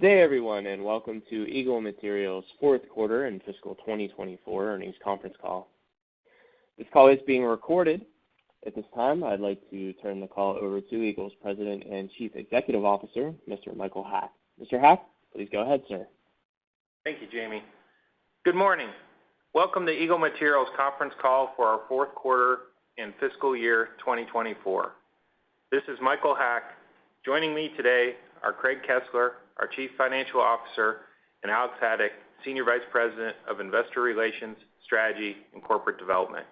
Good day, everyone, and welcome to Eagle Materials' fourth quarter and fiscal 2024 earnings conference call. This call is being recorded. At this time, I'd like to turn the call over to Eagle's President and Chief Executive Officer, Mr. Michael Haack. Mr. Haack, please go ahead, sir. Thank you, Jamie. Good morning. Welcome to Eagle Materials conference call for our fourth quarter and fiscal year 2024. This is Michael Haack. Joining me today are Craig Kesler, our Chief Financial Officer, and Alex Haddock, Senior Vice President of Investor Relations, Strategy, and Corporate Development.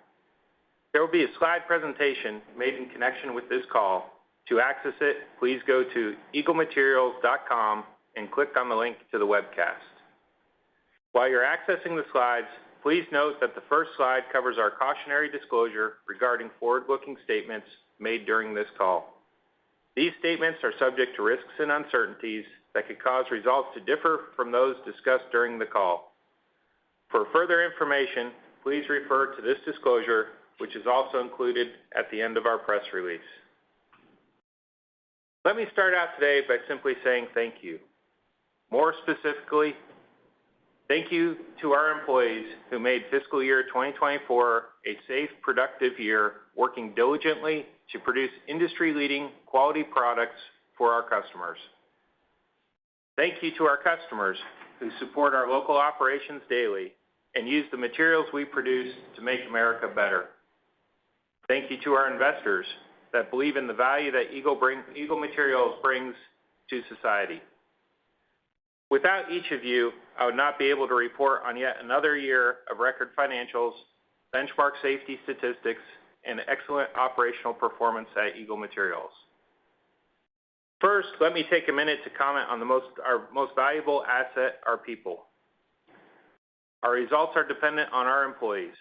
There will be a slide presentation made in connection with this call. To access it, please go to eaglematerials.com and click on the link to the webcast. While you're accessing the slides, please note that the first slide covers our cautionary disclosure regarding forward-looking statements made during this call. These statements are subject to risks and uncertainties that could cause results to differ from those discussed during the call. For further information, please refer to this disclosure, which is also included at the end of our press release. Let me start out today by simply saying thank you. More specifically, thank you to our employees who made fiscal year 2024 a safe, productive year, working diligently to produce industry-leading quality products for our customers. Thank you to our customers who support our local operations daily and use the materials we produce to make America better. Thank you to our investors that believe in the value that Eagle Materials brings to society. Without each of you, I would not be able to report on yet another year of record financials, benchmark safety statistics, and excellent operational performance at Eagle Materials. First, let me take a minute to comment on our most valuable asset, our people. Our results are dependent on our employees.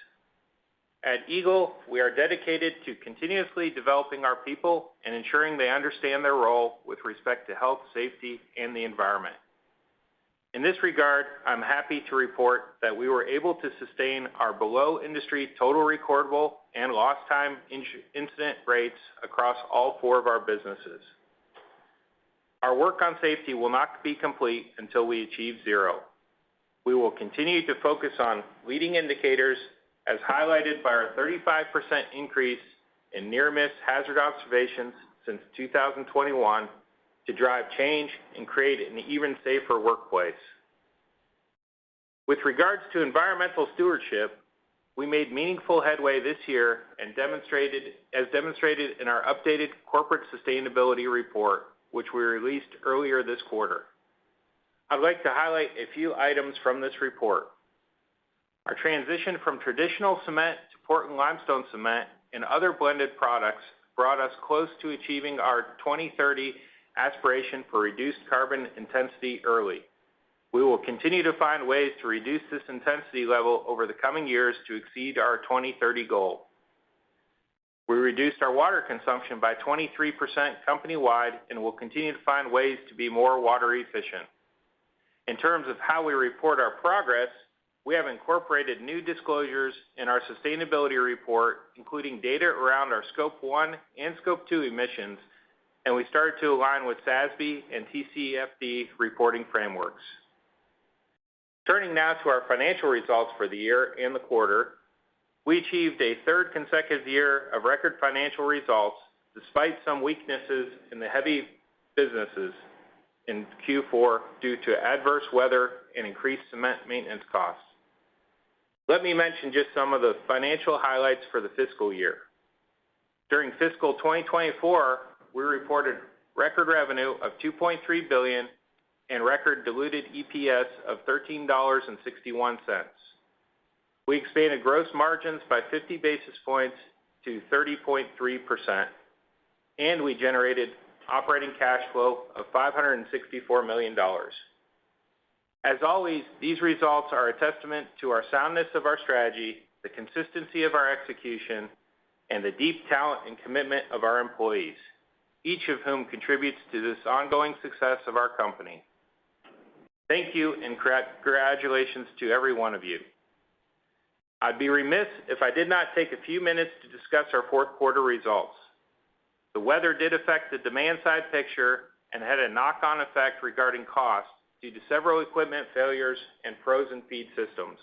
At Eagle, we are dedicated to continuously developing our people and ensuring they understand their role with respect to health, safety, and the environment. In this regard, I'm happy to report that we were able to sustain our below-industry total recordable and lost time incident rates across all four of our businesses. Our work on safety will not be complete until we achieve zero. We will continue to focus on leading indicators as highlighted by our 35% increase in near-miss hazard observations since 2021 to drive change and create an even safer workplace. With regards to environmental stewardship, we made meaningful headway this year and demonstrated in our updated corporate sustainability report, which we released earlier this quarter. I'd like to highlight a few items from this report. Our transition from traditional cement to Portland limestone cement and other blended products brought us close to achieving our 2030 aspiration for reduced carbon intensity early. We will continue to find ways to reduce this intensity level over the coming years to exceed our 2030 goal. We reduced our water consumption by 23% company-wide and will continue to find ways to be more water efficient. In terms of how we report our progress, we have incorporated new disclosures in our sustainability report, including data around our Scope 1 and Scope 2 emissions, and we started to align with SASB and TCFD reporting frameworks. Turning now to our financial results for the year and the quarter, we achieved a third consecutive year of record financial results despite some weaknesses in the heavy businesses in Q4 due to adverse weather and increased cement maintenance costs. Let me mention just some of the financial highlights for the fiscal year. During fiscal 2024, we reported record revenue of $2.3 billion and record diluted EPS of $13.61. We expanded gross margins by 50 basis points to 30.3%, and we generated operating cash flow of $564 million. As always, these results are a testament to our soundness of our strategy, the consistency of our execution, and the deep talent and commitment of our employees, each of whom contributes to this ongoing success of our company. Thank you and congratulations to every one of you. I'd be remiss if I did not take a few minutes to discuss our fourth quarter results. The weather did affect the demand side picture and had a knock-on effect regarding cost, due to several equipment failures and frozen feed systems.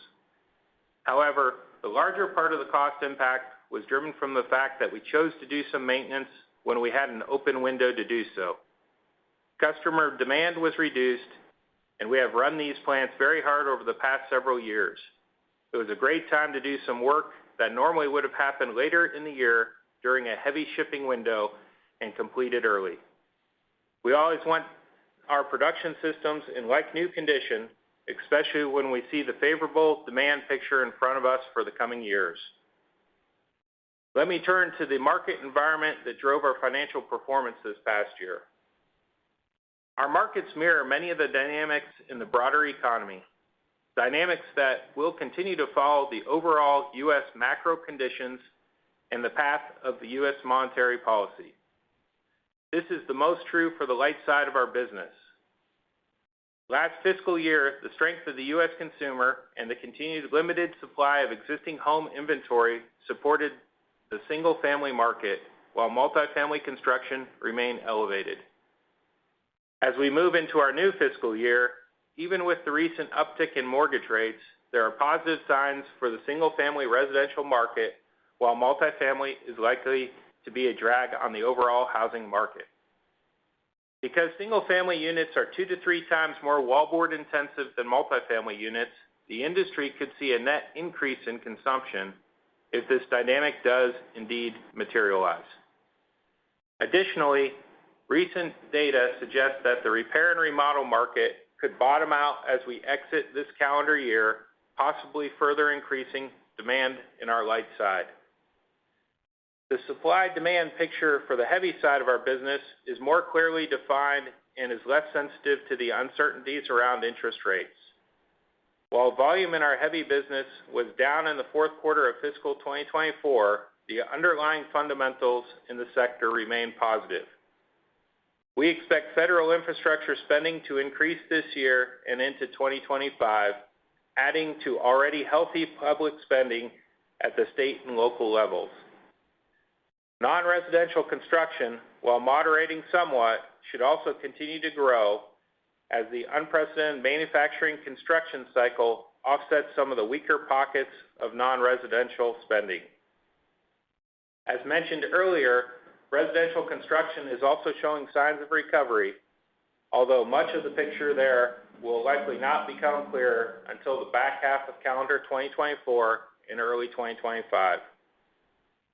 However, the larger part of the cost impact was driven from the fact that we chose to do some maintenance when we had an open window to do so. Customer demand was reduced, and we have run these plants very hard over the past several years. It was a great time to do some work that normally would have happened later in the year during a heavy shipping window and completed early. We always want our production systems in like-new condition, especially when we see the favorable demand picture in front of us for the coming years. Let me turn to the market environment that drove our financial performance this past year. Our markets mirror many of the dynamics in the broader economy, dynamics that will continue to follow the overall U.S. macro conditions and the path of the U.S. monetary policy. This is the most true for the light side of our business. Last fiscal year, the strength of the U.S. consumer and the continued limited supply of existing home inventory supported the single-family market, while multifamily construction remained elevated. As we move into our new fiscal year, even with the recent uptick in mortgage rates, there are positive signs for the single-family residential market, while multifamily is likely to be a drag on the overall housing market. Because single-family units are 2 to 3 times more wallboard intensive than multifamily units, the industry could see a net increase in consumption if this dynamic does indeed materialize. Additionally, recent data suggests that the repair and remodel market could bottom out as we exit this calendar year, possibly further increasing demand in our light side. The supply-demand picture for the heavy side of our business is more clearly defined and is less sensitive to the uncertainties around interest rates. While volume in our heavy business was down in the fourth quarter of fiscal 2024, the underlying fundamentals in the sector remain positive. We expect federal infrastructure spending to increase this year and into 2025, adding to already healthy public spending at the state and local levels. Non-residential construction, while moderating somewhat, should also continue to grow as the unprecedented manufacturing construction cycle offsets some of the weaker pockets of non-residential spending. As mentioned earlier, residential construction is also showing signs of recovery, although much of the picture there will likely not become clearer until the back half of calendar 2024 and early 2025.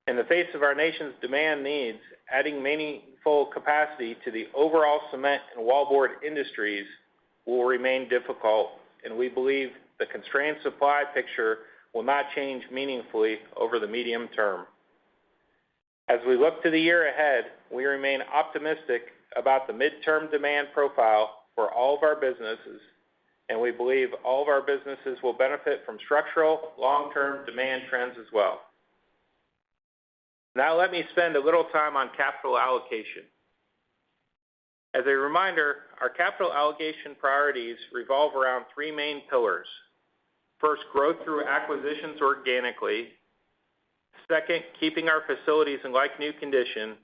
In the face of our nation's demand needs, adding meaningful capacity to the overall cement and wallboard industries will remain difficult, and we believe the constrained supply picture will not change meaningfully over the medium term. As we look to the year ahead, we remain optimistic about the midterm demand profile for all of our businesses, and we believe all of our businesses will benefit from structural, long-term demand trends as well. Now let me spend a little time on capital allocation. As a reminder, our capital allocation priorities revolve around 3 main pillars. First, growth through acquisitions organically. Second, keeping our facilities in like-new condition.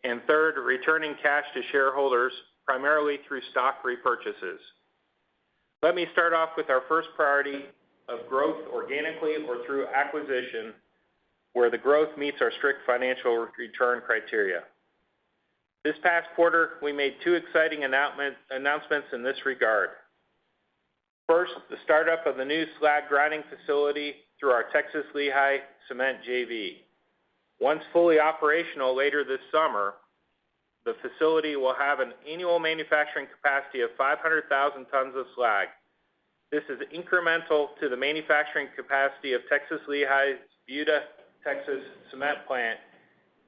And third, returning cash to shareholders, primarily through stock repurchases. Let me start off with our first priority of growth organically or through acquisition, where the growth meets our strict financial return criteria. This past quarter, we made 2 exciting announcements in this regard. First, the startup of the new slag grinding facility through our Texas Lehigh Cement JV. Once fully operational later this summer, the facility will have an annual manufacturing capacity of 500,000 tons of slag. This is incremental to the manufacturing capacity of Texas Lehigh's Buda, Texas cement plant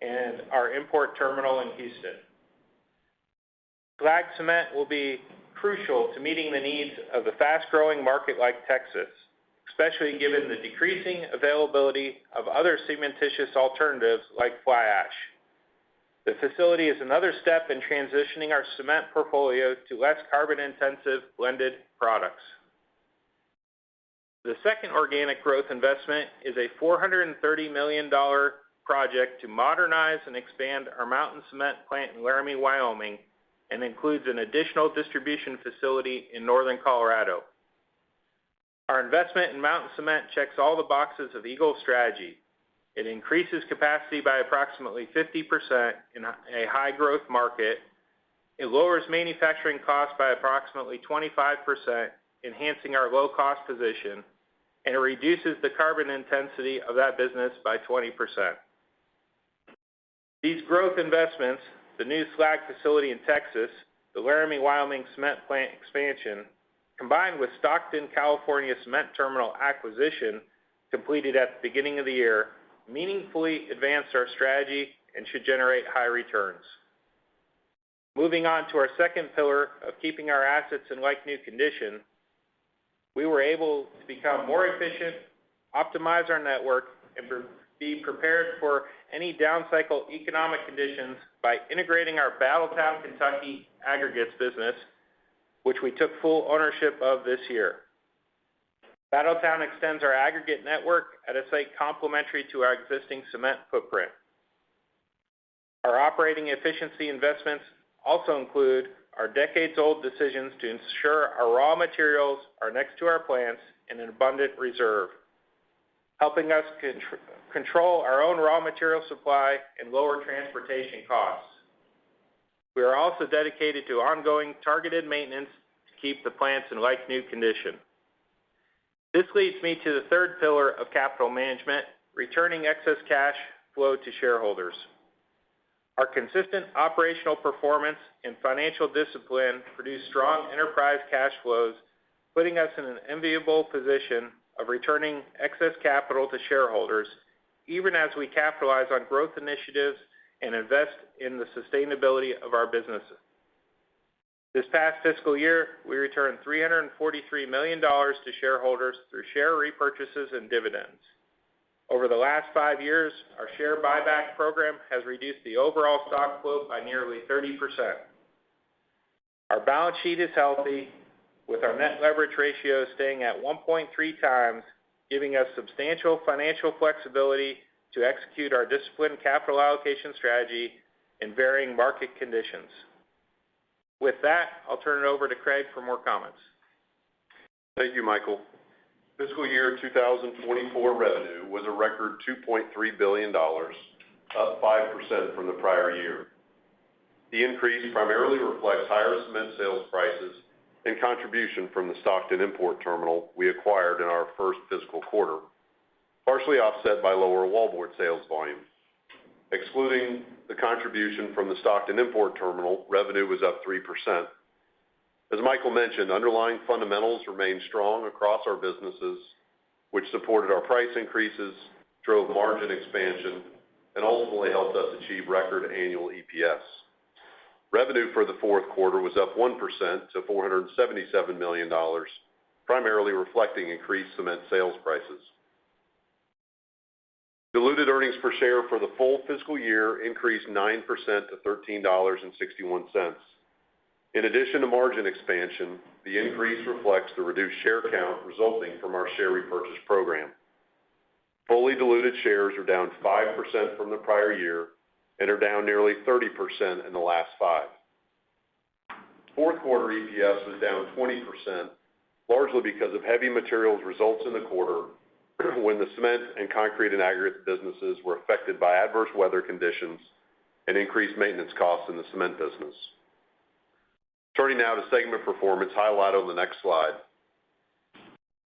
and our import terminal in Houston. Slag cement will be crucial to meeting the needs of the fast-growing market like Texas, especially given the decreasing availability of other cementitious alternatives like fly ash. The facility is another step in transitioning our cement portfolio to less carbon-intensive blended products. The second organic growth investment is a $430 million project to modernize and expand our mountain cement plant in Laramie, Wyoming, and includes an additional distribution facility in northern Colorado. Our investment in Mountain Cement checks all the boxes of Eagle's strategy. It increases capacity by approximately 50% in a high-growth market. It lowers manufacturing costs by approximately 25%, enhancing our low-cost position, and it reduces the carbon intensity of that business by 20%. These growth investments, the new slag facility in Texas, the Laramie, Wyoming cement plant expansion, combined with Stockton, California cement terminal acquisition completed at the beginning of the year, meaningfully advanced our strategy and should generate high returns. Moving on to our second pillar of keeping our assets in like-new condition, we were able to become more efficient, optimize our network, and be prepared for any down-cycle economic conditions by integrating our Battletown, Kentucky aggregates business, which we took full ownership of this year. Battletown extends our aggregate network at a site complementary to our existing cement footprint. Our operating efficiency investments also include our decades-old decisions to ensure our raw materials are next to our plants in an abundant reserve, helping us control our own raw material supply and lower transportation costs. We are also dedicated to ongoing targeted maintenance to keep the plants in like-new condition. This leads me to the third pillar of capital management, returning excess cash flow to shareholders. Our consistent operational performance and financial discipline produce strong enterprise cash flows, putting us in an enviable position of returning excess capital to shareholders, even as we capitalize on growth initiatives and invest in the sustainability of our businesses. This past fiscal year, we returned $343 million to shareholders through share repurchases and dividends. Over the last 5 years, our share buyback program has reduced the overall stock float by nearly 30%. Our balance sheet is healthy, with our net leverage ratio staying at 1.3 times, giving us substantial financial flexibility to execute our disciplined capital allocation strategy in varying market conditions. With that, I'll turn it over to Craig for more comments. Thank you, Michael. Fiscal year 2024 revenue was a record $2.3 billion, up 5% from the prior year. The increase primarily reflects higher cement sales prices and contribution from the Stockton import terminal we acquired in our first fiscal quarter, partially offset by lower wallboard sales volume. Excluding the contribution from the Stockton import terminal, revenue was up 3%. As Michael mentioned, underlying fundamentals remained strong across our businesses, which supported our price increases, drove margin expansion, and ultimately helped us achieve record annual EPS. Revenue for the fourth quarter was up 1% to $477 million, primarily reflecting increased cement sales prices. Diluted earnings per share for the full fiscal year increased 9% to $13.61. In addition to margin expansion, the increase reflects the reduced share count resulting from our share repurchase program. Fully diluted shares are down 5% from the prior year and are down nearly 30% in the last 5. Fourth quarter EPS was down 20%, largely because of heavy materials results in the quarter when the cement and concrete and aggregate businesses were affected by adverse weather conditions and increased maintenance costs in the cement business. Turning now to segment performance highlighted on the next slide.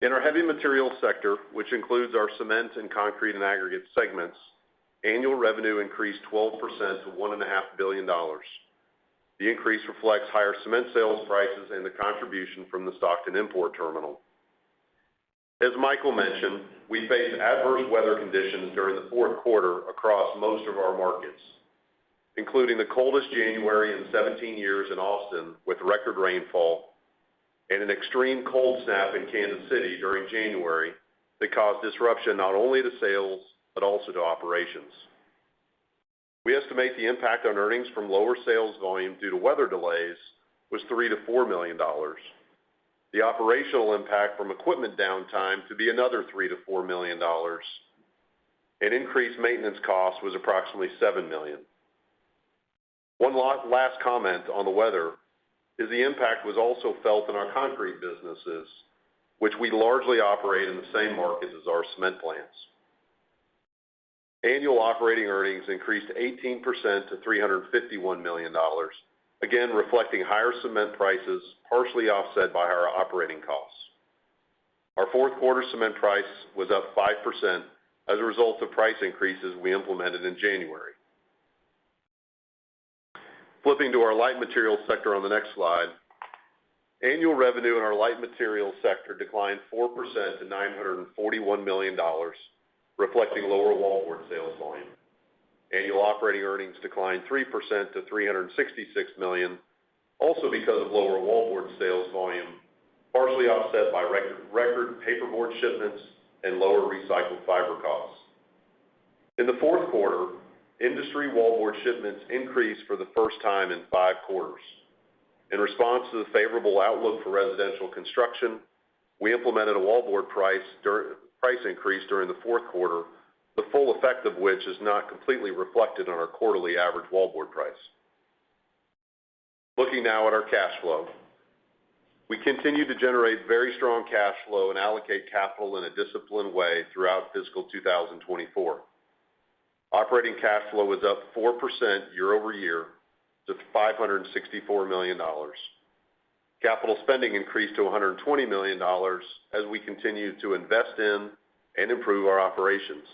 In our heavy materials sector, which includes our cement and concrete and aggregate segments, annual revenue increased 12% to $1.5 billion. The increase reflects higher cement sales prices and the contribution from the Stockton import terminal. As Michael mentioned, we faced adverse weather conditions during the fourth quarter across most of our markets, including the coldest January in 17 years in Austin with record rainfall and an extreme cold snap in Kansas City during January that caused disruption not only to sales but also to operations. We estimate the impact on earnings from lower sales volume due to weather delays was $3 to $4 million. The operational impact from equipment downtime to be another $3 to $4 million, and increased maintenance costs was approximately $7 million. One last comment on the weather is the impact was also felt in our concrete businesses, which we largely operate in the same markets as our cement plants. Annual operating earnings increased 18% to $351 million, again reflecting higher cement prices, partially offset by higher operating costs. Our fourth quarter cement price was up 5% as a result of price increases we implemented in January. Flipping to our light materials sector on the next slide, annual revenue in our light materials sector declined 4% to $941 million, reflecting lower wallboard sales volume. Annual operating earnings declined 3% to $366 million, also because of lower wallboard sales volume, partially offset by record paperboard shipments and lower recycled fiber costs. In the fourth quarter, industry wallboard shipments increased for the first time in 5 quarters. In response to the favorable outlook for residential construction, we implemented a wallboard price increase during the fourth quarter, the full effect of which is not completely reflected on our quarterly average wallboard price. Looking now at our cash flow. We continue to generate very strong cash flow and allocate capital in a disciplined way throughout fiscal 2024. Operating cash flow was up 4% year-over-year to $564 million. Capital spending increased to $120 million as we continue to invest in and improve our operations.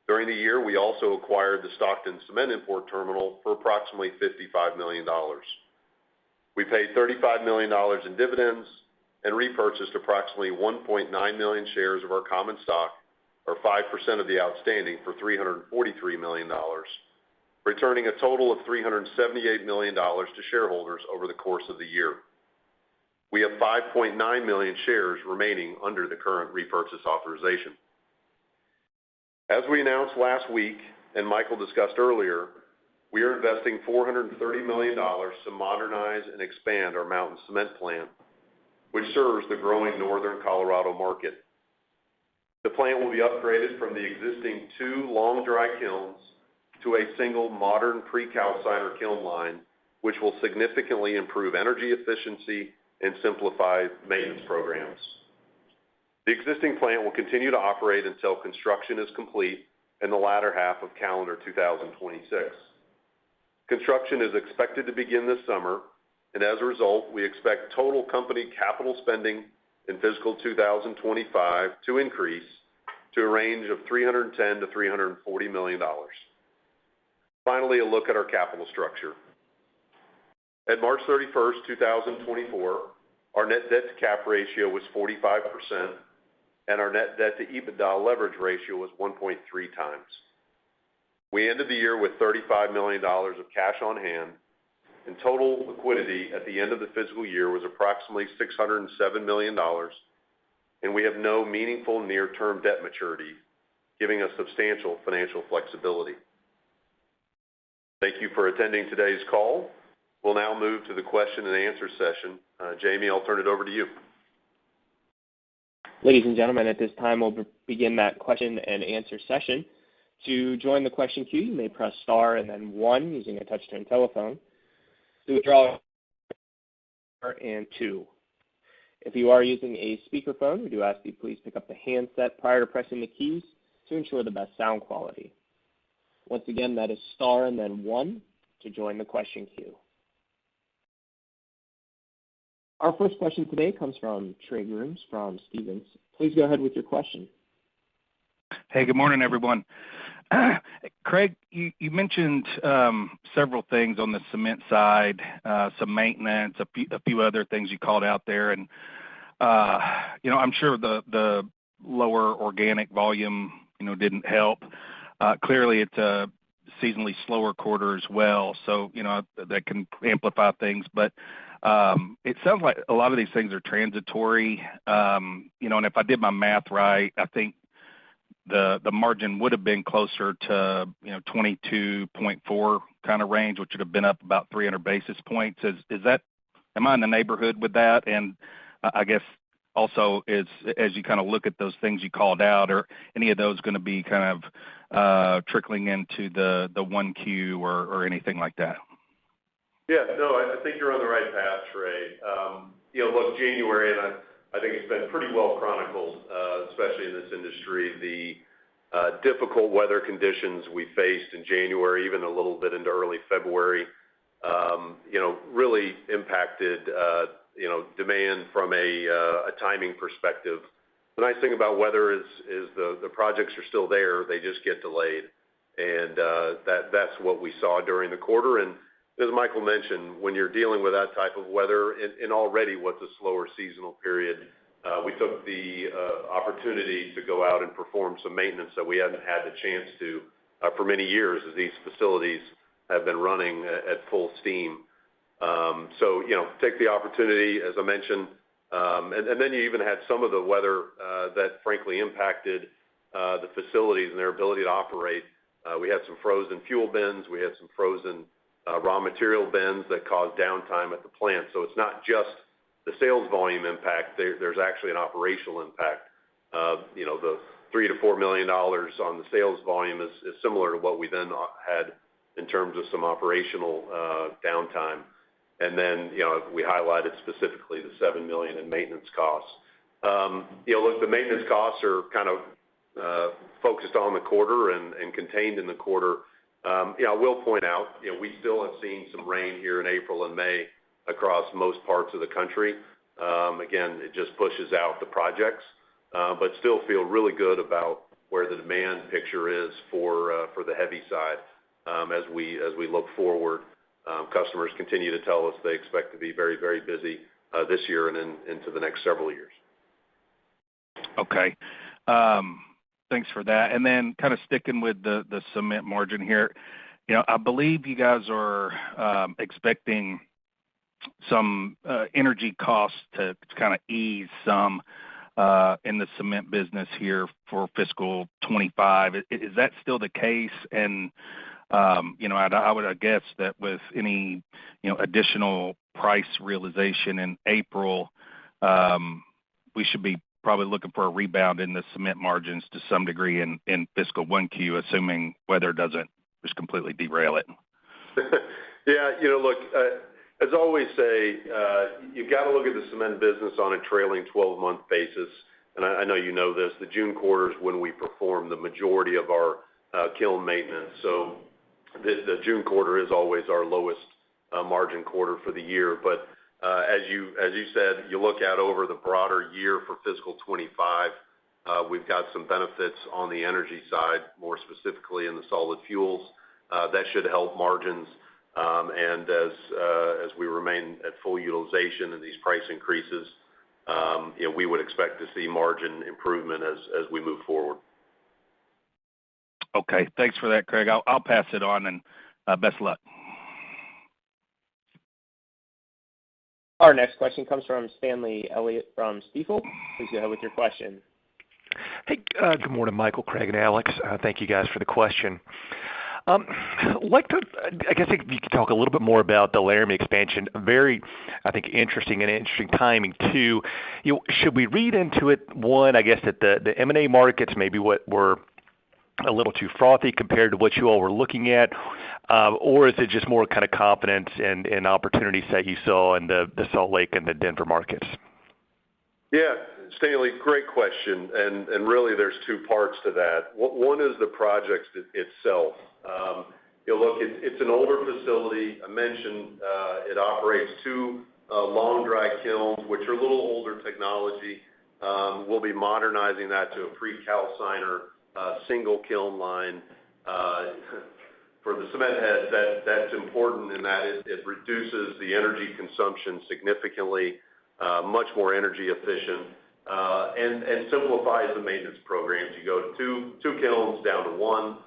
During the year, we also acquired the Stockton Cement Import Terminal for approximately $55 million. We paid $35 million in dividends and repurchased approximately 1.9 million shares of our common stock, or 5% of the outstanding, for $343 million, returning a total of $378 million to shareholders over the course of the year. We have 5.9 million shares remaining under the current repurchase authorization. As we announced last week, and Michael discussed earlier, we are investing $430 million to modernize and expand our Mountain Cement plant, which serves the growing northern Colorado market. The plant will be upgraded from the existing 2 long dry kilns to a single modern pre-calciner kiln line, which will significantly improve energy efficiency and simplify maintenance programs. The existing plant will continue to operate until construction is complete in the latter half of calendar 2026. Construction is expected to begin this summer, and as a result, we expect total company capital spending in fiscal 2025 to increase to a range of $310 to $340 million. Finally, a look at our capital structure. At March 31st, 2024, our net debt to cap ratio was 45%, and our net debt to EBITDA leverage ratio was 1.3 times. We ended the year with $35 million of cash on hand, and total liquidity at the end of the fiscal year was approximately $607 million, and we have no meaningful near-term debt maturity, giving us substantial financial flexibility. Thank you for attending today's call. We'll now move to the question and answer session. Jamie, I'll turn it over to you. Ladies and gentlemen, at this time, we'll begin that question and answer session. To join the question queue, you may press star and then 1 using a touch-tone telephone. To withdraw, and 2. If you are using a speakerphone, we do ask that you please pick up the handset prior to pressing the keys to ensure the best sound quality. Once again, that is star and then 1 to join the question queue. Our first question today comes from Trey Grooms from Stephens. Please go ahead with your question. Hey, good morning, everyone. Craig, you mentioned several things on the cement side, some maintenance, a few other things you called out there, and I'm sure the lower organic volume didn't help. Clearly, it's a seasonally slower quarter as well, so that can amplify things. But it sounds like a lot of these things are transitory. And if I did my math right, I think the margin would have been closer to 22.4 kind of range, which would have been up about 300 basis points. Am I in the neighborhood with that? And I guess also as you kind of look at those things you called out, are any of those going to be kind of trickling into the 1Q or anything like that? Yeah, no, I think you're on the right path, Trey. Look, January, and I think it's been pretty well chronicled, especially in this industry, the difficult weather conditions we faced in January, even a little bit into early February, really impacted, demand from a timing perspective. The nice thing about weather is the projects are still there, they just get delayed. And that's what we saw during the quarter. And as Michael mentioned, when you're dealing with that type of weather in already what's a slower seasonal period, we took the opportunity to go out and perform some maintenance that we hadn't had the chance to for many years, as these facilities have been running at full steam. So, take the opportunity, as I mentioned, and then you even had some of the weather that frankly impacted the facilities and their ability to operate. We had some frozen fuel bins, we had some frozen raw material bins that caused downtime at the plant. So it's not just the sales volume impact, there's actually an operational impact. The $3 to $4 million on the sales volume is similar to what we then had in terms of some operational downtime. And then, we highlighted specifically the $7 million in maintenance costs. Look, the maintenance costs are kind of focused on the quarter and contained in the quarter. I will point out, we still have seen some rain here in April and May across most parts of the country. Again, it just pushes out the projects, but still feel really good about where the demand picture is for the heavy side. As we look forward, customers continue to tell us they expect to be very, very busy this year and into the next several years. Okay. Thanks for that. And then kind of sticking with the cement margin here, I believe you guys are expecting some energy costs to kind of ease some in the cement business here for fiscal 25. Is that still the case? And I would guess that with any additional price realization in April, we should be probably looking for a rebound in the cement margins to some degree in fiscal 1Q, assuming weather doesn't just completely derail it. Yeah, look, as I always say, you've got to look at the cement business on a trailing 12-month basis. And I know you know this, the June quarter is when we perform the majority of our kiln maintenance. So the June quarter is always our lowest margin quarter for the year. But as you said, you look out over the broader year for fiscal 25, we've got some benefits on the energy side, more specifically in the solid fuels. That should help margins. And as we remain at full utilization in these price increases, we would expect to see margin improvement as we move forward. Okay, thanks for that, Craig. I'll pass it on, and best of luck. Our next question comes from Stanley Elliott from Stifel. Please go ahead with your question. Hey, good morning, Michael, Craig, and Alex. Thank you guys for the question. I guess if you could talk a little bit more about the Laramie expansion. Very, I think, interesting timing too. Should we read into it, one, I guess that the M&A markets maybe were a little too frothy compared to what you all were looking at, or is it just more kind of confidence and opportunities that you saw in the Salt Lake and the Denver markets? Yeah, Stanley, great question, and really there's two parts to that. One is the project itself. Look, it's an older facility. I mentioned it operates two long dry kilns, which are a little older technology. We'll be modernizing that to a pre-calciner single kiln line. For the cement heads, that's important in that it reduces the energy consumption significantly, much more energy efficient, and simplifies the maintenance programs. You go to two kilns down to one,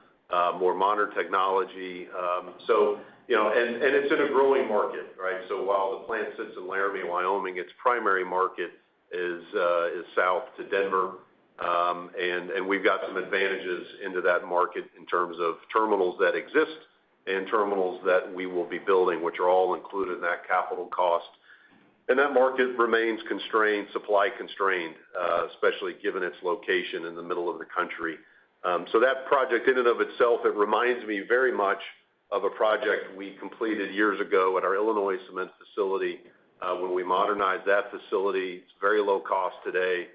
more modern technology. And it's in a growing market, right? So while the plant sits in Laramie, Wyoming, its primary market is south to Denver. And we've got some advantages into that market in terms of terminals that exist and terminals that we will be building, which are all included in that capital cost. And that market remains constrained, supply constrained, especially given its location in the middle of the country. So that project in and of itself, it reminds me very much of a project we completed years ago at our Illinois cement facility. When we modernized that facility, it's very low cost today,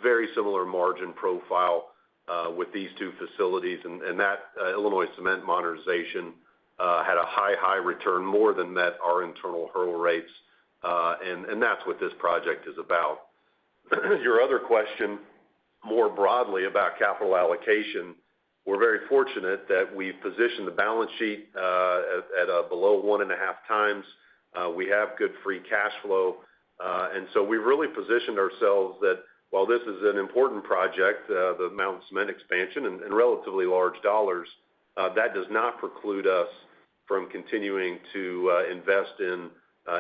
very similar margin profile with these two facilities. And that Illinois cement modernization had a high return, more than met our internal hurdle rates. And that's what this project is about. Your other question, more broadly about capital allocation, we're very fortunate that we've positioned the balance sheet at below 1.5 times. We have good free cash flow. And so we've really positioned ourselves that while this is an important project, the Mountain Cement expansion and relatively large dollars, that does not preclude us from continuing to invest in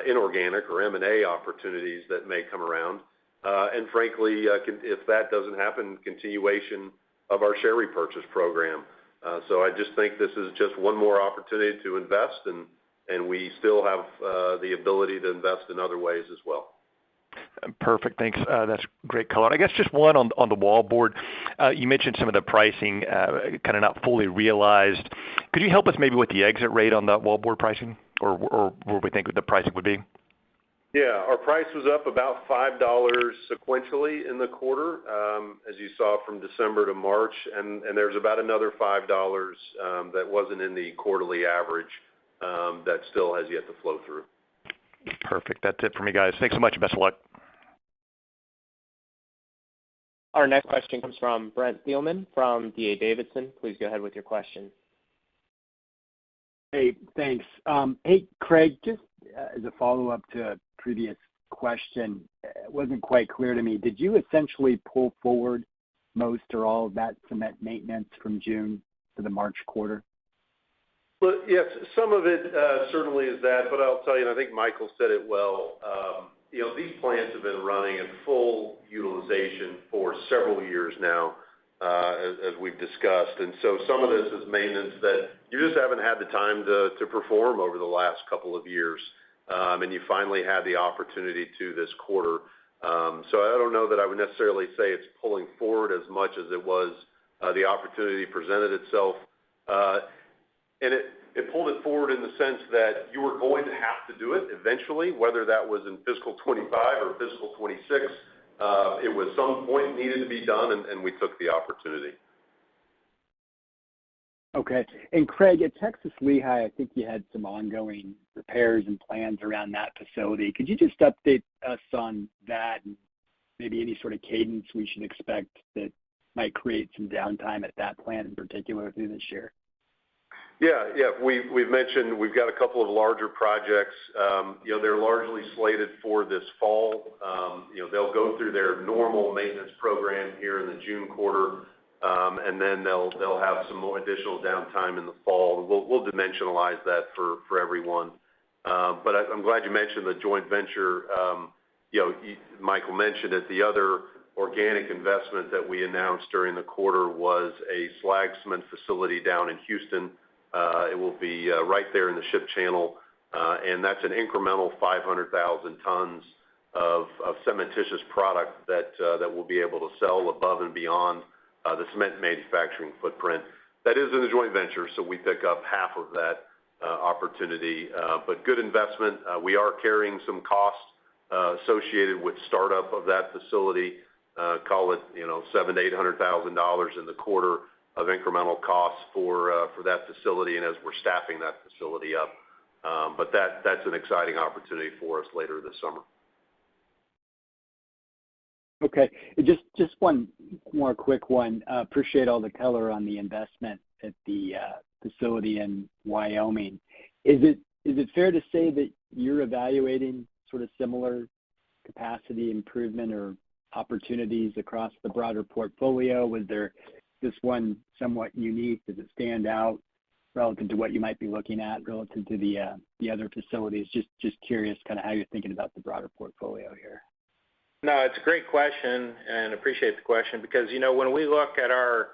inorganic or M&A opportunities that may come around. And frankly, if that doesn't happen, continuation of our share repurchase program. So I just think this is just one more opportunity to invest, and we still have the ability to invest in other ways as well. Perfect. Thanks. That's great color. I guess just one on the wallboard. You mentioned some of the pricing kind of not fully realized. Could you help us maybe with the exit rate on the wallboard pricing, or where we think the pricing would be? Yeah, our price was up about $5 sequentially in the quarter, as you saw from December to March, and there's about another $5 that wasn't in the quarterly average that still has yet to flow through. Perfect. That's it for me, guys. Thanks so much, and best of luck. Our next question comes from Brent Thielman from D.A. Davidson. Please go ahead with your question. Hey, thanks. Hey, Craig, just as a follow-up to a previous question, it wasn't quite clear to me. Did you essentially pull forward most or all of that cement maintenance from June to the March quarter? Well, yes, some of it certainly is that, but I'll tell you, and I think Michael said it well, these plants have been running at full utilization for several years now, as we've discussed. And so some of this is maintenance that you just haven't had the time to perform over the last couple of years. And you finally had the opportunity to this quarter. So I don't know that I would necessarily say it's pulling forward as much as it was the opportunity presented itself. And it pulled it forward in the sense that you were going to have to do it eventually, whether that was in fiscal 25 or fiscal 26. It was some point needed to be done, and we took the opportunity. Okay. And Craig, at Texas Lehigh, I think you had some ongoing repairs and plans around that facility. Could you just update us on that and maybe any sort of cadence we should expect that might create some downtime at that plant in particular through this year? Yeah. We've mentioned we've got a couple of larger projects. They're largely slated for this fall. They'll go through their normal maintenance program here in the June quarter, and then they'll have some more additional downtime in the fall. We'll dimensionalize that for everyone. But I'm glad you mentioned the joint venture. Michael mentioned it. The other organic investment that we announced during the quarter was a slag cement facility down in Houston. It will be right there in the ship channel, and that's an incremental 500,000 tons of cementitious product that we'll be able to sell above and beyond the cement manufacturing footprint. That is in the joint venture, so we pick up half of that opportunity. But good investment. We are carrying some costs associated with startup of that facility. Call it $700,000 to $800,000 in the quarter of incremental costs for that facility, and as we're staffing that facility up. But that's an exciting opportunity for us later this summer. Okay. Just one more quick one. Appreciate all the color on the investment at the facility in Wyoming. Is it fair to say that you're evaluating sort of similar capacity improvement or opportunities across the broader portfolio? Was there this one somewhat unique? Does it stand out relative to what you might be looking at relative to the other facilities? Just curious kind of how you're thinking about the broader portfolio here. No, it's a great question, and appreciate the question, because when we look at our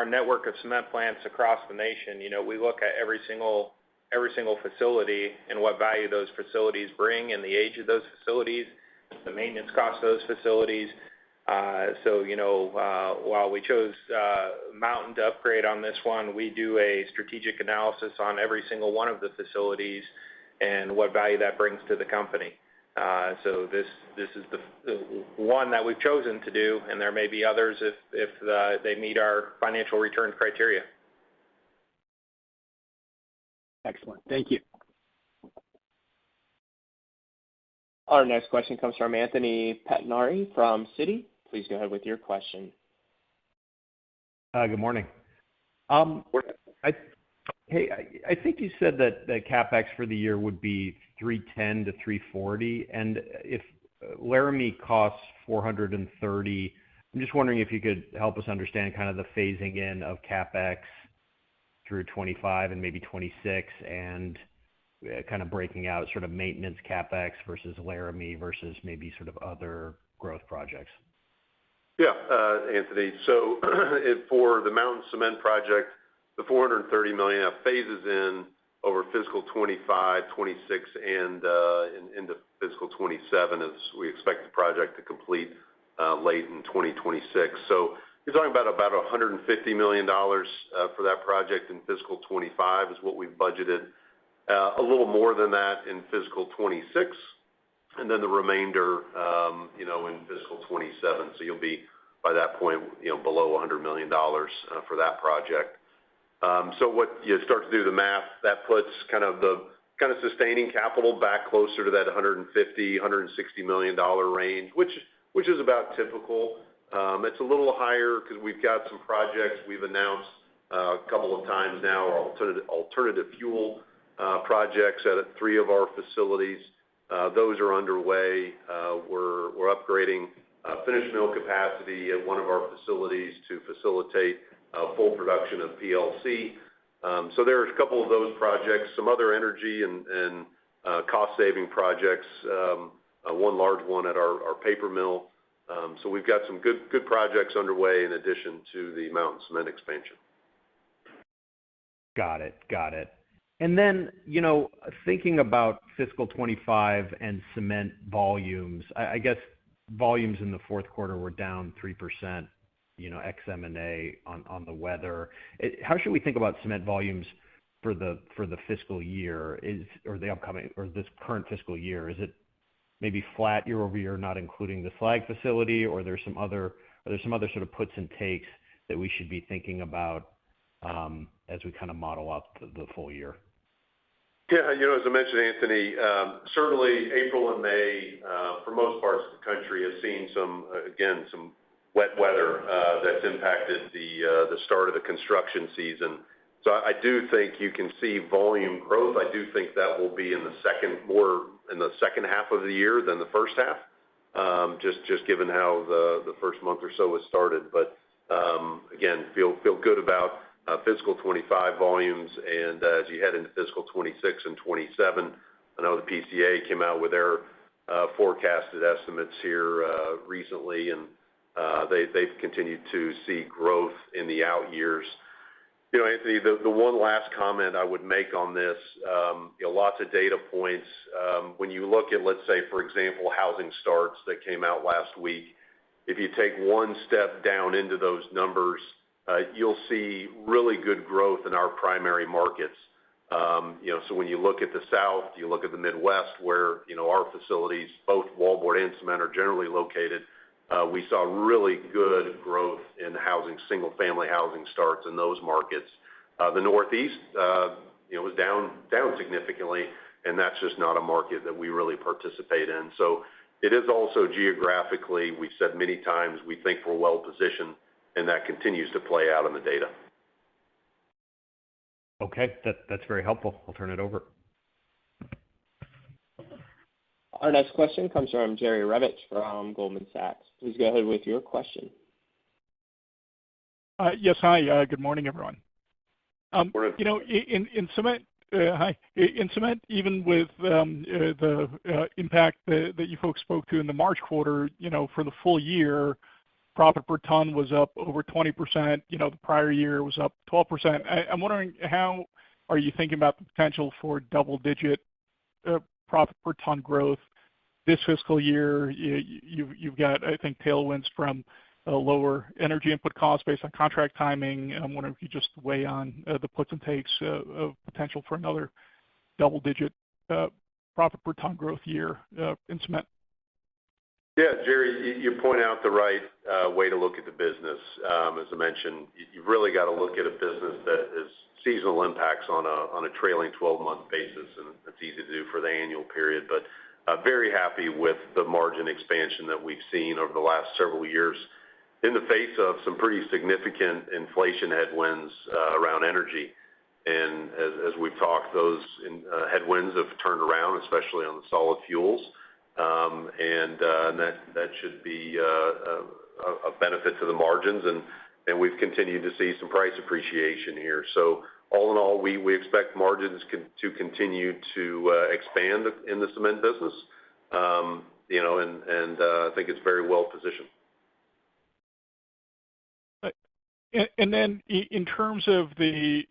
network of cement plants across the nation, we look at every single facility and what value those facilities bring and the age of those facilities, the maintenance cost of those facilities. So, while we chose Mountain to upgrade on this one, we do a strategic analysis on every single one of the facilities and what value that brings to the company. So this is the one that we've chosen to do, and there may be others if they meet our financial return criteria. Excellent. Thank you. Our next question comes from Anthony Pettinari from Citi. Please go ahead with your question. Good morning. I think you said that the CapEx for the year would be $310 to $340, and if Laramie costs $430, I'm just wondering if you could help us understand kind of the phasing in of CapEx through 25 and maybe 26, and kind of breaking out sort of maintenance CapEx versus Laramie versus maybe sort of other growth projects. Yeah, Anthony. So for the Mountain Cement project, the $430 million phases in over fiscal 25, 26, and into fiscal 27 as we expect the project to complete late in 2026. So you're talking about $150 million for that project in fiscal 25 is what we've budgeted. A little more than that in fiscal 26, and then the remainder, in fiscal 27. So you'll be, by that point, below $100 million for that project. So what you start to do the math, that puts kind of sustaining capital back closer to that $150, $160 million range, which is about typical. It's a little higher because we've got some projects we've announced a couple of times now, alternative fuel projects at 3 of our facilities. Those are underway. We're upgrading finished mill capacity at one of our facilities to facilitate full production of PLC. So there's a couple of those projects, some other energy and cost-saving projects, one large one at our paper mill. So we've got some good projects underway in addition to the Mountain Cement expansion. Got it. And then, thinking about fiscal 25 and cement volumes, I guess volumes in the fourth quarter were down 3%, ex M&A on the weather. How should we think about cement volumes for the fiscal year or this current fiscal year? Is it maybe flat year over year, not including the slag facility, or are there some other sort of puts and takes that we should be thinking about as we kind of model out the full year? Yeah, as I mentioned, Anthony, certainly April and May, for most parts of the country, have seen some wet weather that's impacted the start of the construction season. So I do think you can see volume growth. I do think that will be more in the second half of the year than the first half, just given how the first month or so has started. But again, feel good about fiscal 25 volumes, and as you head into fiscal 26 and 27, I know the PCA came out with their forecasted estimates here recently, and they've continued to see growth in the out years. Anthony, the one last comment I would make on this, lots of data points. When you look at, let's say, for example, housing starts that came out last week, if you take one step down into those numbers, you'll see really good growth in our primary markets. So when you look at the South, you look at the Midwest, where our facilities, both wallboard and cement, are generally located. We saw really good growth in single-family housing starts in those markets. The Northeast, was down significantly, and that's just not a market that we really participate in. So it is also geographically, we've said many times, we think we're well positioned, and that continues to play out in the data. Okay, that's very helpful. I'll turn it over. Our next question comes from Jerry Revich from Goldman Sachs. Please go ahead with your question. Yes, hi. Good morning, everyone. Morning. In cement, in cement, even with the impact that you folks spoke to in the March quarter, for the full year, profit per ton was up over 20%. The prior year was up 12%. I'm wondering, how are you thinking about the potential for double-digit profit per ton growth this fiscal year, you've got, I think, tailwinds from lower energy input costs based on contract timing. I'm wondering if you just weigh on the puts and takes of potential for another double-digit profit per ton growth year in cement. Yeah, Jerry, you point out the right way to look at the business. As I mentioned, you've really got to look at a business that is seasonal impacts on a trailing 12-month basis, and it's easy to do for the annual period. But very happy with the margin expansion that we've seen over the last several years in the face of some pretty significant inflation headwinds around energy. And as we've talked, those headwinds have turned around, especially on the solid fuels. And that should be a benefit to the margins, and we've continued to see some price appreciation here. So all in all, we expect margins to continue to expand in the cement business, and I think it's very well positioned. And then in terms of the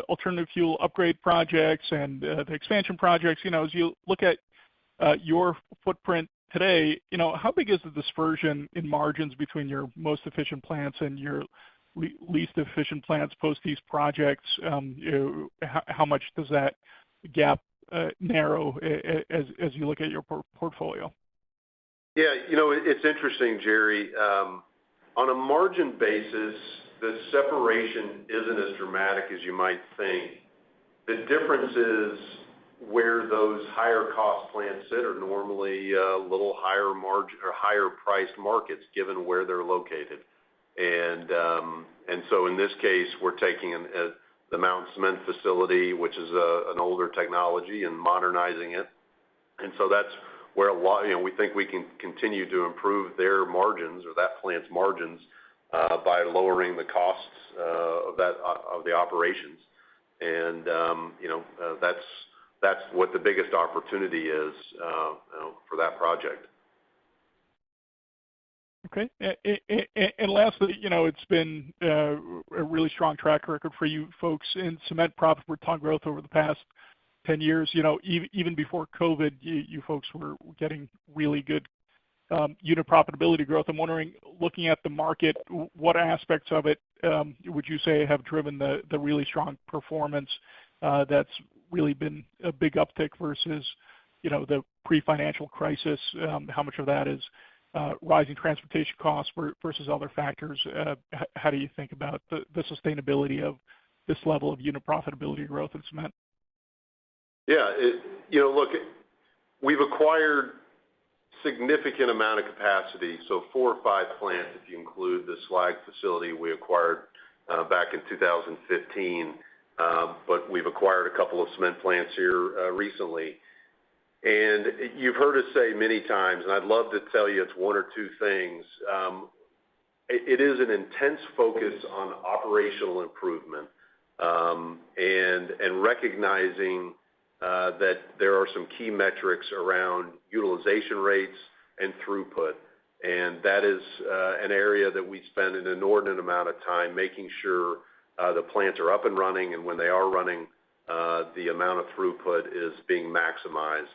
alternative fuel upgrade projects and the expansion projects, as you look at your footprint today, how big is the dispersion in margins between your most efficient plants and your least efficient plants post these projects? How much does that gap narrow as you look at your portfolio? Yeah, it's interesting, Jerry. On a margin basis, the separation isn't as dramatic as you might think. The difference is where those higher cost plants sit are normally a little higher margin or higher priced markets given where they're located. And so in this case, we're taking the Mountain Cement facility, which is an older technology, and modernizing it. And so that's where we think we can continue to improve their margins or that plant's margins by lowering the costs of the operations. And that's what the biggest opportunity is for that project. Okay. And lastly, it's been a really strong track record for you folks in cement profit per ton growth over the past 10 years. Even before COVID, you folks were getting really good unit profitability growth. I'm wondering, looking at the market, what aspects of it would you say have driven the really strong performance that's really been a big uptick versus, the pre-financial crisis? How much of that is rising transportation costs versus other factors? How do you think about the sustainability of this level of unit profitability growth in cement? Yeah, look, we've acquired significant amount of capacity, so 4 or 5 plants, if you include the slag facility we acquired back in 2015. But we've acquired a couple of cement plants here recently. And you've heard us say many times, and I'd love to tell you it's one or two things. It is an intense focus on operational improvement and recognizing that there are some key metrics around utilization rates and throughput. And that is an area that we spend an inordinate amount of time making sure the plants are up and running, and when they are running, the amount of throughput is being maximized.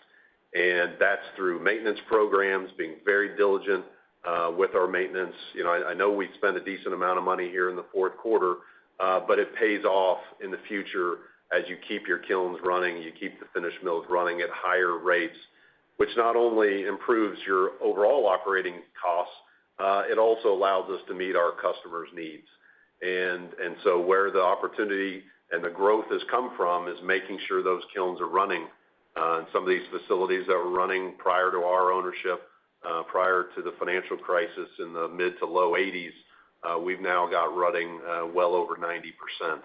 And that's through maintenance programs, being very diligent with our maintenance. I know we spend a decent amount of money here in the fourth quarter, but it pays off in the future as you keep your kilns running, you keep the finished mills running at higher rates, which not only improves your overall operating costs, it also allows us to meet our customers' needs. And so where the opportunity and the growth has come from is making sure those kilns are running. And some of these facilities that were running prior to our ownership, prior to the financial crisis in the mid to low 80s, we've now got running well over 90%.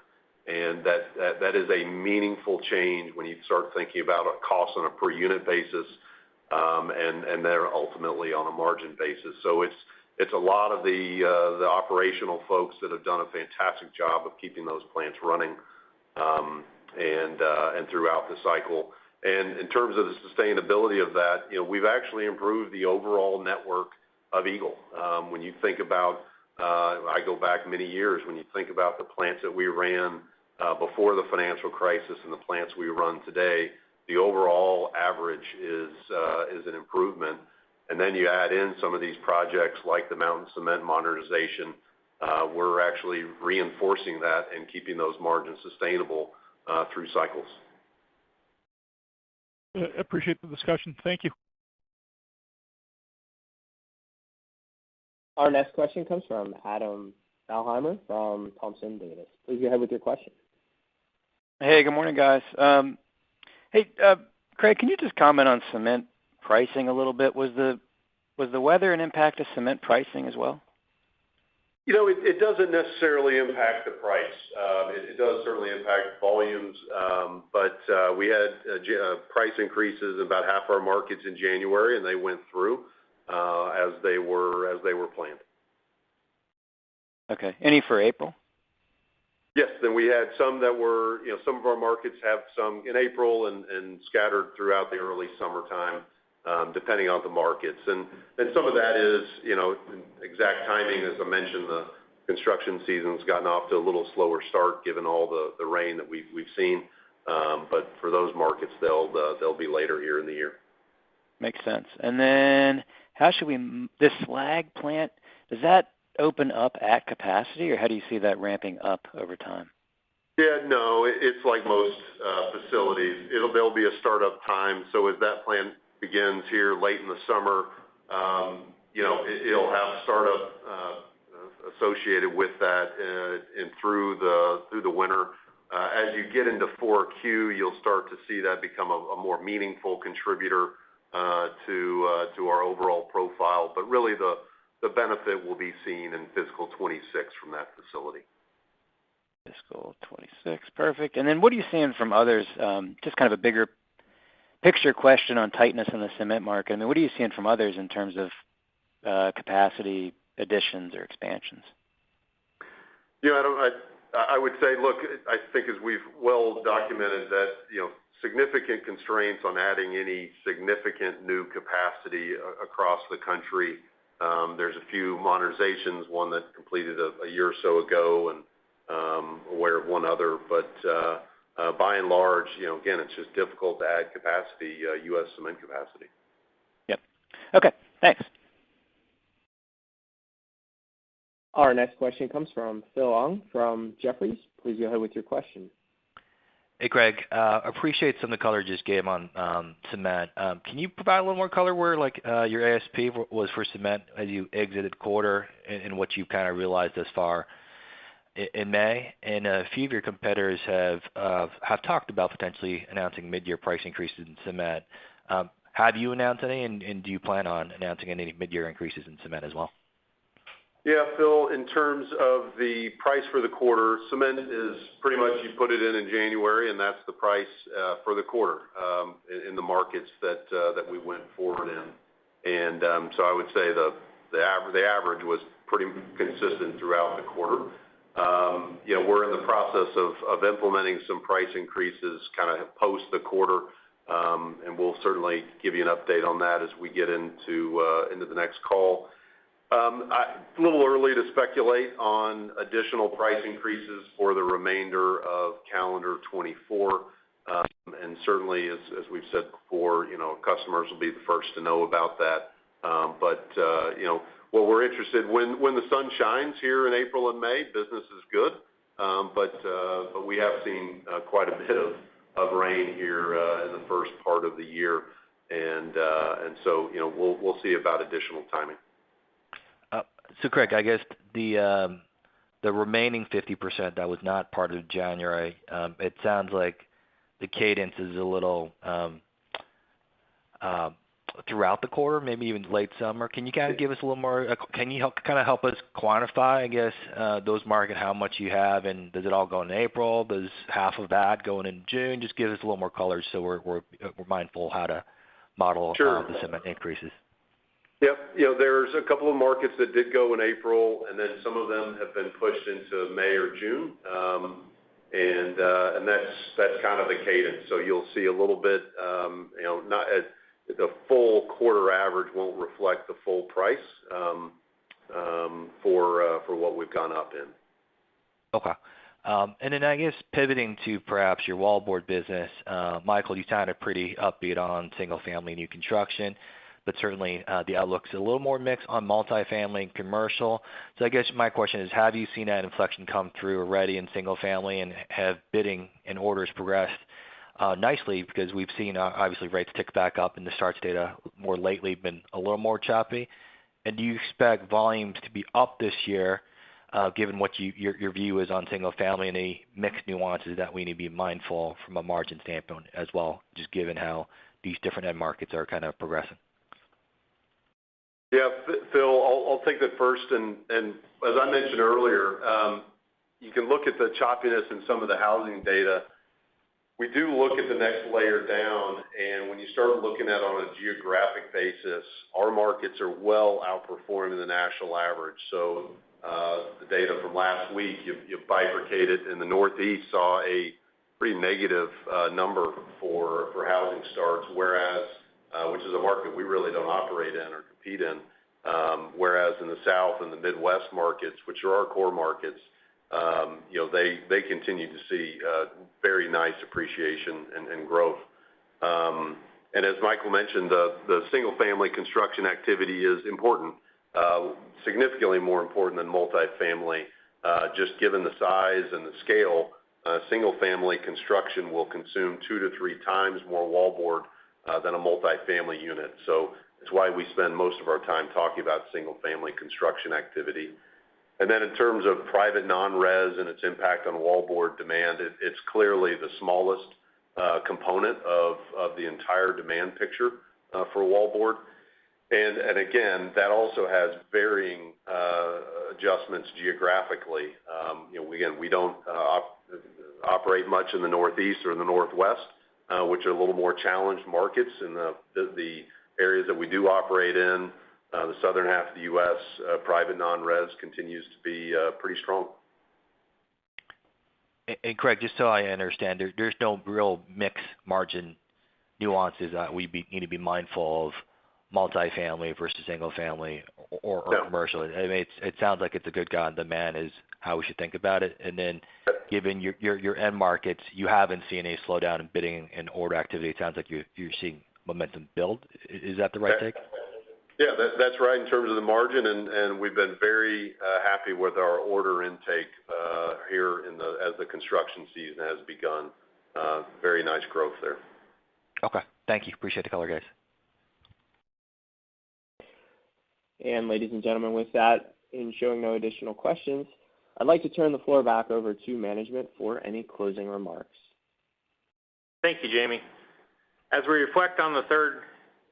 And that is a meaningful change when you start thinking about a cost on a per unit basis, and they're ultimately on a margin basis. So it's a lot of the operational folks that have done a fantastic job of keeping those plants running and throughout the cycle. And in terms of the sustainability of that, we've actually improved the overall network of Eagle. When you think about, I go back many years, when you think about the plants that we ran before the financial crisis and the plants we run today, the overall average is an improvement. And then you add in some of these projects like the Mountain Cement modernization, we're actually reinforcing that and keeping those margins sustainable through cycles. Appreciate the discussion. Thank you. Our next question comes from Adam Thalhimer from Thompson Davis. Please go ahead with your question. Hey, good morning, guys. Hey, Craig, can you just comment on cement pricing a little bit? Was the weather an impact to cement pricing as well? You know, it doesn't necessarily impact the price. It does certainly impact volumes, but we had price increases in about half our markets in January, and they went through as they were planned. Okay. Any for April? Yes. Then we had some that were, you know, some of our markets have some in April and scattered throughout the early summertime, depending on the markets. And some of that is, you know, exact timing. As I mentioned, the construction season's gotten off to a little slower start given all the rain that we've seen. But for those markets, they'll be later here in the year. Makes sense. And then how should this slag plant, does that open up at capacity, or how do you see that ramping up over time? Yeah, no, it's like most facilities. There'll be a startup time. So as that plant begins here late in the summer, you know, it'll have startup associated with that and through the winter. As you get into 4Q, you'll start to see that become a more meaningful contributor to our overall profile. But really, the benefit will be seen in fiscal 26 from that facility. Fiscal 26, perfect. And then what are you seeing from others? Just kind of a bigger picture question on tightness in the cement market. I mean, what are you seeing from others in terms of capacity additions or expansions? You know, I would say, look, I think as we've well documented that, you know, significant constraints on adding any significant new capacity across the country. There's a few modernizations, one that completed a year or so ago, and aware of one other. But by and large, you know, again, it's just difficult to add capacity, U.S. cement capacity. Yep. Okay, thanks. Our next question comes from Phil Ng from Jefferies. Please go ahead with your question. Hey, Craig. Appreciate some of the color you just gave on cement. Can you provide a little more color where, like, your ASP was for cement as you exited quarter and what you've kind of realized thus far in May? And a few of your competitors have talked about potentially announcing mid-year price increases in cement. Have you announced any, and do you plan on announcing any mid-year increases in cement as well? Yeah, Phil, in terms of the price for the quarter, cement is pretty much you put it in January, and that's the price for the quarter in the markets that we went forward in. And so I would say the average was pretty consistent throughout the quarter. You know, we're in the process of implementing some price increases kind of post the quarter, and we'll certainly give you an update on that as we get into the next call. It's a little early to speculate on additional price increases for the remainder of calendar 24. And certainly, as we've said before, you know, customers will be the first to know about that. But you know, what we're interested when the sun shines here in April and May, business is good. But we have seen quite a bit of rain here in the first part of the year. And so, you know, we'll see about additional timing. So, Craig, I guess the remaining 50% that was not part of January, it sounds like the cadence is a little throughout the quarter, maybe even late summer. Can you kind of give us a little more? Can you help us quantify, I guess, those markets, how much you have, and does it all go in April? Does half of that go in June? Just give us a little more color so we're mindful how to model the cement increases. Yep. You know, there's a couple of markets that did go in April, and then some of them have been pushed into May or June. And that's kind of the cadence. So you'll see a little bit, you know, not at the full quarter average won't reflect the full price for what we've gone up in. Okay. And then I guess pivoting to perhaps your wallboard business, Michael, you sounded pretty upbeat on single-family new construction, but certainly the outlook's a little more mixed on multifamily and commercial. So I guess my question is, have you seen that inflection come through already in single-family, and have bidding and orders progressed nicely? Because we've seen obviously rates tick back up, and the starts data more lately been a little more choppy. And do you expect volumes to be up this year, given what your view is on single family and any mixed nuances that we need to be mindful from a margin standpoint as well, just given how these different end markets are kind of progressing? Yeah, Phil, I'll take that first. And as I mentioned earlier, you can look at the choppiness in some of the housing data. We do look at the next layer down, and when you start looking at it on a geographic basis, our markets are well outperforming the national average. So the data from last week, you bifurcated in the Northeast, saw a pretty negative number for housing starts, whereas which is a market we really don't operate in or compete in, whereas in the South and the Midwest markets, which are our core markets, they continue to see very nice appreciation and growth. And as Michael mentioned, the single-family construction activity is important, significantly more important than multifamily, just given the size and the scale. Single-family construction will consume 2 to 3 times more wallboard than a multifamily unit. So it's why we spend most of our time talking about single-family construction activity. And then in terms of private non-res and its impact on wallboard demand, it's clearly the smallest component of the entire demand picture for wallboard. And again, that also has varying adjustments geographically. Again, we don't operate much in the Northeast or in the Northwest, which are a little more challenged markets. In the areas that we do operate in, the southern half of the U.S., private non-res continues to be pretty strong. And Craig, just so I understand, there's no real mix margin nuances that we need to be mindful of, multifamily versus single family or commercial. I mean, it sounds like it's a good guide. Demand is how we should think about it. And then, given your end markets, you haven't seen any slowdown in bidding and order activity. It sounds like you're seeing momentum build. Is that the right take? Yeah, that's right in terms of the margin, and we've been very happy with our order intake here as the construction season has begun. Very nice growth there. Okay, thank you. Appreciate the color, guys. And ladies and gentlemen, with that, in showing no additional questions, I'd like to turn the floor back over to management for any closing remarks. Thank you, Jamie. As we reflect on the third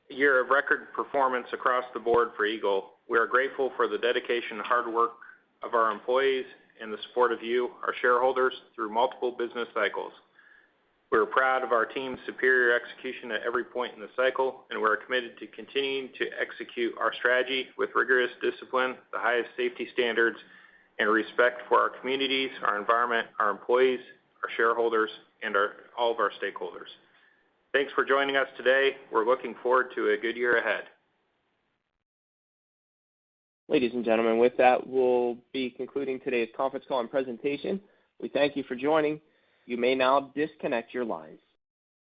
year of record performance across the board for Eagle, we are grateful for the dedication and hard work of our employees and the support of you, our shareholders, through multiple business cycles. We are proud of our team's superior execution at every point in the cycle, and we are committed to continuing to execute our strategy with rigorous discipline, the highest safety standards, and respect for our communities, our environment, our employees, our shareholders, and all of our stakeholders. Thanks for joining us today. We're looking forward to a good year ahead. Ladies and gentlemen, with that, we'll be concluding today's conference call and presentation. We thank you for joining. You may now disconnect your lines.